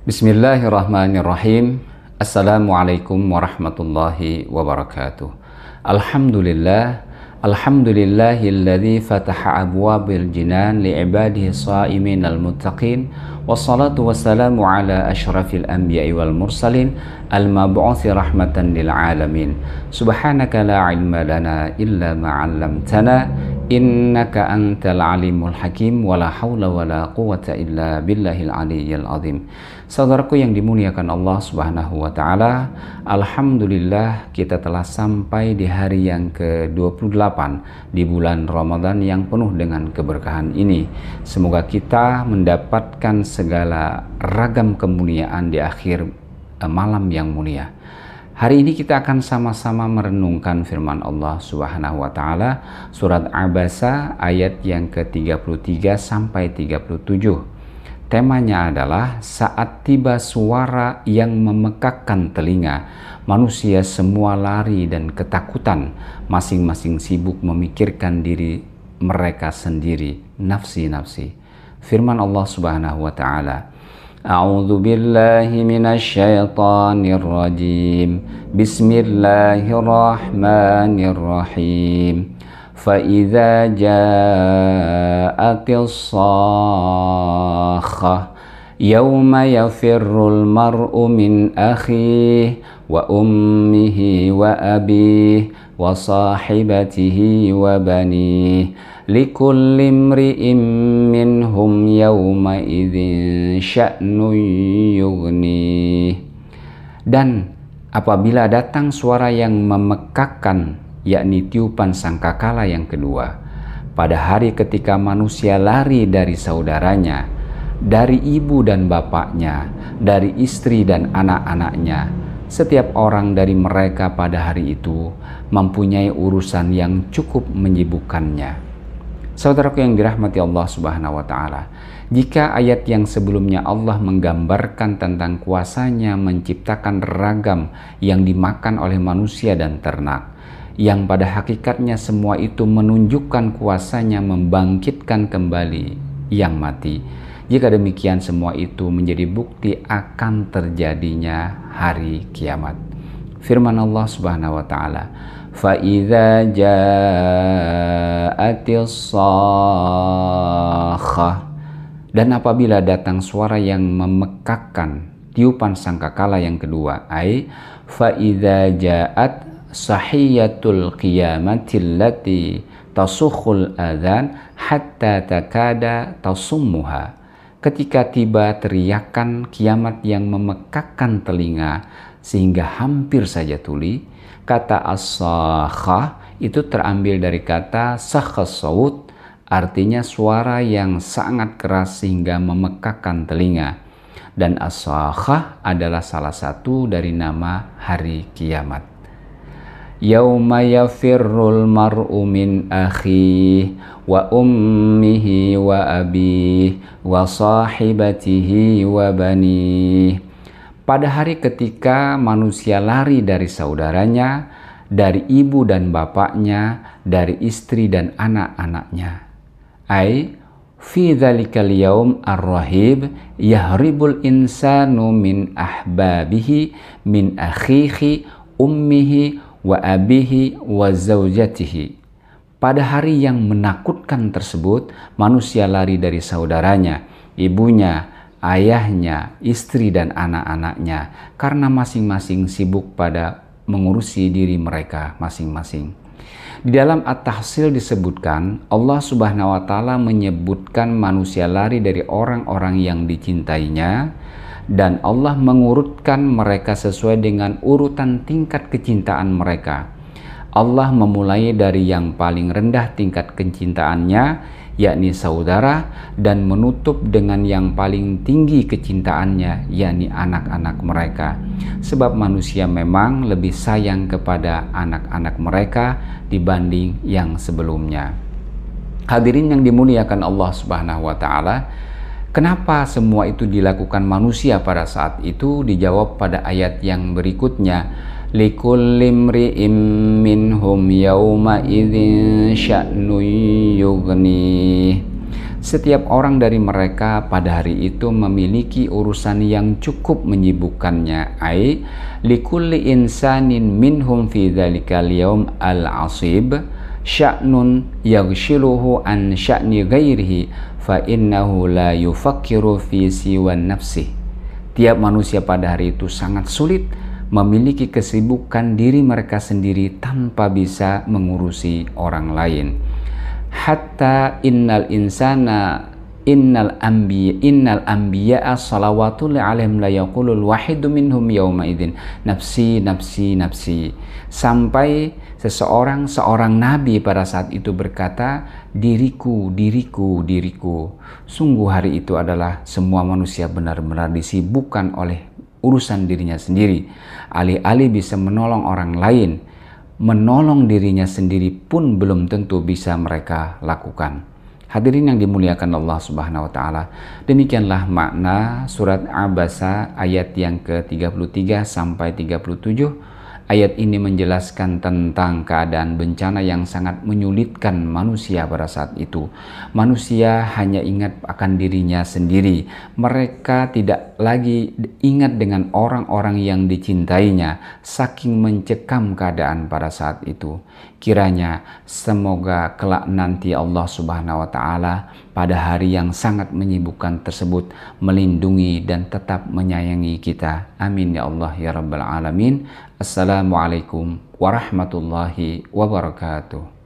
Bismillahirrahmanirrahim. Assalamualaikum warahmatullahi wabarakatuh. Alhamdulillahilladzi fataha abwabil jinan li'ibadihi sha'iminal muttaqin. Wassalatu wassalamu ala asyrafil anbiya'i wal mursalin al-mab'uthi rahmatan lil alamin. Subhanaka la ilma lana illa ma 'allamtana innaka antal alimul hakim. Wala haula wala quwata illa billahil aliyyil azim. Saudaraku yang dimuliakan Allah Subhanahu wa taala, alhamdulillah kita telah sampai di hari yang ke-28 di bulan Ramadan yang penuh dengan keberkahan ini. Semoga kita mendapatkan segala ragam kemuliaan di akhir malam yang mulia. Hari ini kita akan sama-sama merenungkan firman Allah Subhanahu wa taala surat Abasa ayat yang ke-33 sampai 37. Temanya adalah saat tiba suara yang memekakkan telinga, manusia semua lari dan ketakutan, masing-masing sibuk memikirkan diri mereka sendiri, nafsi-nafsi. Firman Allah Subhanahu wa taala, A'udzu billahi minasyaitonir rajim. Bismillahirrahmanirrahim. فَإِذَا جَاءَتِ الصَّاخَّةُ يَوْمَ يَفِرُّ الْمَرْءُ مِنْ أَخِيهِ وَأُمِّهِ وَأَبِيهِ وَصَاحِبَتِهِ وَبَنِيهِ لِكُلِّ امْرِئٍ مِّنْهُمْ يَوْمَئِذٍ شَأْنٌ يُغْنِيهِ. Dan apabila datang suara yang memekakkan, yakni tiupan sangkakala yang kedua, pada hari ketika manusia lari dari saudaranya, dari ibu dan bapaknya, dari istri dan anak-anaknya, setiap orang dari mereka pada hari itu mempunyai urusan yang cukup menyibukkannya. Saudaraku yang dirahmati Allah Subhanahu wa taala, jika ayat yang sebelumnya Allah menggambarkan tentang kuasanya menciptakan ragam yang dimakan oleh manusia dan ternak, yang pada hakikatnya semua itu menunjukkan kuasanya membangkitkan kembali yang mati. Jika demikian, semua itu menjadi bukti akan terjadinya hari kiamat. Firman Allah Subhanahu wa taala, فَإِذَا جَاءَتِ الصَّاخَّةُ. Dan apabila datang suara yang memekakkan, tiupan sangkakala yang kedua, فَإِذَا جَاءَتْ sahiyatul qiyamatil lati tasukhul adhan hatta takada tasummuha. Ketika tiba teriakan kiamat yang memekakkan telinga sehingga hampir saja tuli. Kata as-sakhah itu terambil dari kata sakhas saut, artinya suara yang sangat keras sehingga memekakkan telinga. Dan as-sakhah adalah salah satu dari nama hari kiamat. Yauma yafirrul mar'u min akhihi wa ummihi wa abihi wa sahibatihi wa banihi. Pada hari ketika manusia lari dari saudaranya, dari ibu dan bapaknya, dari istri dan anak-anaknya. Fi dzalikal yaum ar-rahib yahribul insanu min ahbabihi min akhihi ummihi wa abihi wa zaujatihi. Pada hari yang menakutkan tersebut, manusia lari dari saudaranya, ibunya, ayahnya, istri dan anak-anaknya, karena masing-masing sibuk pada mengurusi diri mereka masing-masing. Di dalam At-Tahsil disebutkan, Allah Subhanahu wa taala menyebutkan manusia lari dari orang-orang yang dicintainya, dan Allah mengurutkan mereka sesuai dengan urutan tingkat kecintaan mereka. Allah memulai dari yang paling rendah tingkat kecintaannya, yakni saudara, dan menutup dengan yang paling tinggi kecintaannya, yakni anak-anak mereka. Sebab manusia memang lebih sayang kepada anak-anak mereka dibanding yang sebelumnya. Hadirin yang dimuliakan Allah Subhanahu wa taala, kenapa semua itu dilakukan manusia pada saat itu? Dijawab pada ayat yang berikutnya, likulli imri'im minhum yawma idzin sya'nun yughnih. Setiap orang dari mereka pada hari itu memiliki urusan yang cukup menyibukkannya. Ai likulli insanin minhum fi dzalikal yaum al-asib sya'nun yaghshiluhu an sya'ni ghairihi fa innahu la yufakkiru fi siwan nafsih. Tiap manusia pada hari itu sangat sulit, memiliki kesibukan diri mereka sendiri tanpa bisa mengurusi orang lain. Hatta innal anbiya'a salawatullahi alaihim la yaqulul wahidu minhum yawma idzin nafsi nafsi nafsi, sampai seorang nabi pada saat itu berkata, diriku diriku diriku. Sungguh hari itu adalah semua manusia benar-benar disibukkan oleh urusan dirinya sendiri, alih-alih bisa menolong orang lain, menolong dirinya sendiri pun belum tentu bisa mereka lakukan. Hadirin yang dimuliakan Allah Subhanahu wa taala, demikianlah makna surat Abasa ayat yang ke-33 sampai 37. Ayat ini menjelaskan tentang keadaan bencana yang sangat menyulitkan manusia pada saat itu. Manusia hanya ingat akan dirinya sendiri. Mereka tidak lagi ingat dengan orang-orang yang dicintainya, saking mencekam keadaan pada saat itu. Kiranya semoga kelak nanti Allah Subhanahu wa taala pada hari yang sangat menyibukkan tersebut melindungi dan tetap menyayangi kita. Amin ya Allah ya rabbal alamin. Assalamualaikum warahmatullahi wabarakatuh.